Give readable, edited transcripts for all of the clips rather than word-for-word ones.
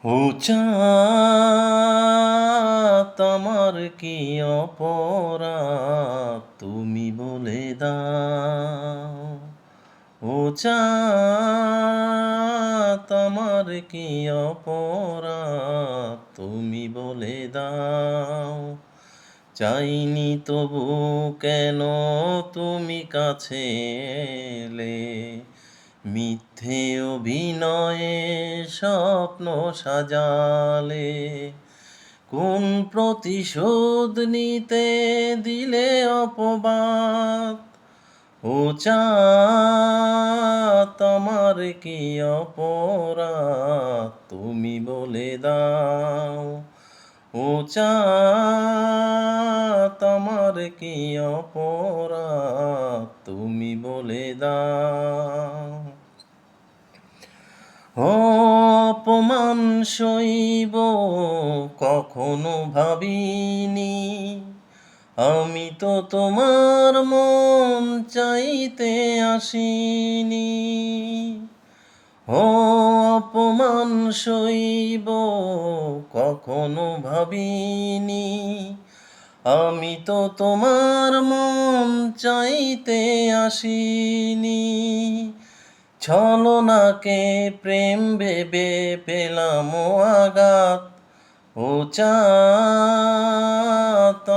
ও চাঁদ আমার কি অপরাধ তুমি বলে দাও। ও চাঁদ আমার কি অপরাধ তুমি বলে দাও। চাইনি তবু কেন তুমি কাছে এলে, মিথ্যে অভিনয়ে স্বপ্ন সাজালে। কোন প্রতিশোধ নিতে দিলে অপবাদ। ও চাঁদ আমার কি অপরাধ তুমি বলে দাও। ও চাঁদ আমার কি অপরাধ তুমি বলে দাও। অপমান সইব কখনো ভাবিনি, আমি তো তোমার মন চাইতে আসিনি। অপমান সইব কখনো ভাবিনি, আমি তো তোমার মন চাইতে আসিনি। ছলনাকে প্রেম ভেবে পেলাম আঘাত। ও চাঁদ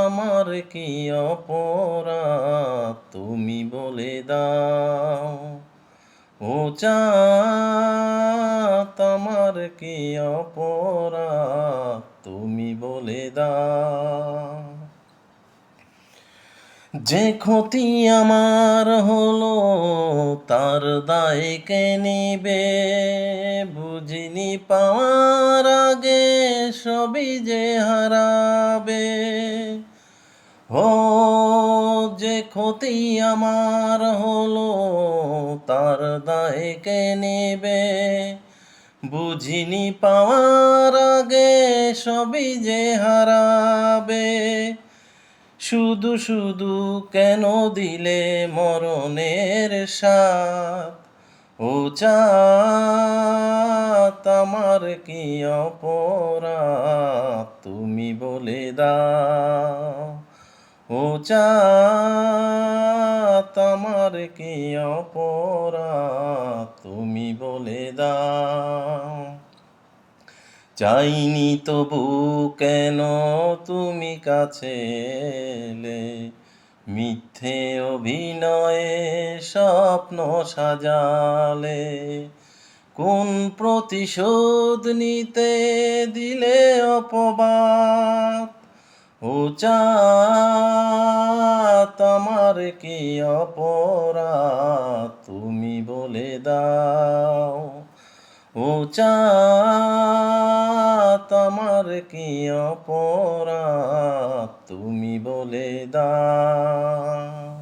আমার কি অপরাধ তুমি বলে দাও। ও চাঁদ আমার কি অপরাধ তুমি বলে দাও। যে ক্ষতি আমার হলো তার দায় কে নিবে, বুঝিনি পাওয়ার আগে সবই যে হারাবে। ও যে ক্ষতি আমার হলো তার দায় কে নেবে, বুঝিনি পাওয়ার আগে সবই যে হারাবে। শুধু শুধু কেন দিলে মরণের স্বাদ। ও চাঁদ আমার কি অপরাধ তুমি বলে দাও। ও চাঁদ আমার কি অপরাধ তুমি বলে দাও। চাইনি তবু কেন তুমি কাছে এলে, মিথ্যে অভিনয়ে স্বপ্ন সাজালে। কোন প্রতিশোধ নিতে দিলে অপবাদ। ও চাঁদ আমার কি অপরাধ তুমি বলে দাও। ও চাঁদ আমার কি অপরাধ তুমি বলে দাও।